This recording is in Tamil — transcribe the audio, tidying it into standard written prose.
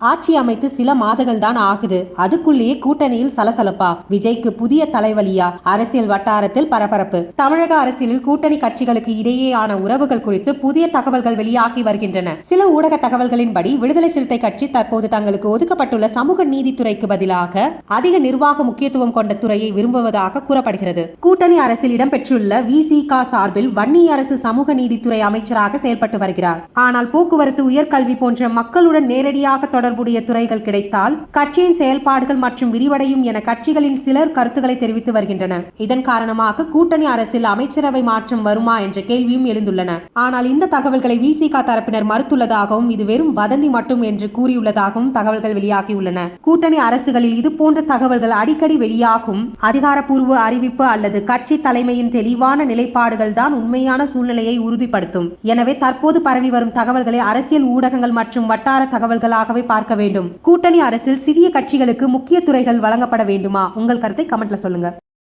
ஆட்சி அமைத்து சில மாதங்கள் தான் ஆகுது, அதுக்குள்ளேயே கூட்டணியில் சலசலப்பா? விஜய்க்கு புதிய தலைவலியா? அரசியல் வட்டாரத்தில் பரபரப்பு. தமிழக அரசியலில் கூட்டணி கட்சிகளுக்கு இடையேயான உறவுகள் குறித்து புதிய தகவல்கள் வெளியாகி வருகின்றன. சில ஊடக தகவல்களின்படி விடுதலை சிறுத்தை கட்சி தற்போது தங்களுக்கு ஒதுக்கப்பட்டுள்ள சமூக நீதித்துறைக்கு பதிலாக அதிக நிர்வாக முக்கியத்துவம் கொண்ட துறையை விரும்புவதாக கூறப்படுகிறது. கூட்டணி அரசில் இடம்பெற்றுள்ள விசிக சார்பில் வன்னியரசு சமூக நீதித்துறை அமைச்சராக செயல்பட்டு வருகிறார். ஆனால் போக்குவரத்து, உயர்கல்வி போன்ற மக்களுடன் நேரடியாக தொடர்புடைய துறைகள் கிடைத்தால் கட்சியின் செயல்பாடுகள் மற்றும் விரிவடையும் என கட்சிகளில் சிலர் கருத்துக்களை தெரிவித்து வருகின்றனர். இதன் காரணமாக கூட்டணி அரசில் அமைச்சரவை மாற்றம் வருமா என்ற கேள்வியும் எழுந்துள்ளன. ஆனால் இந்த தகவல்களை விசிக தரப்பினர் மறுத்துள்ளதாகவும் இது வெறும் வதந்தி மட்டும் என்று கூறியுள்ளதாகவும் தகவல்கள் வெளியாகியுள்ளன. கூட்டணி அரசுகளில் இது போன்ற தகவல்கள் அடிக்கடி வெளியாகும். அதிகாரப்பூர்வ அறிவிப்பு அல்லது கட்சி தலைமையின் தெளிவான நிலைப்பாடுகள் தான் உண்மையான சூழ்நிலையை உறுதிப்படுத்தும். எனவே தற்போது பரவி வரும் தகவல்களை அரசியல் ஊடகங்கள் மற்றும் வட்டார தகவல்களாகவே பார்க்க வேண்டும். கூட்டணி அரசில் சிறிய கட்சிகளுக்கு முக்கிய துறைகள் வழங்கப்பட வேண்டுமா? உங்கள் கருத்தை கமெண்ட்ல சொல்லுங்க.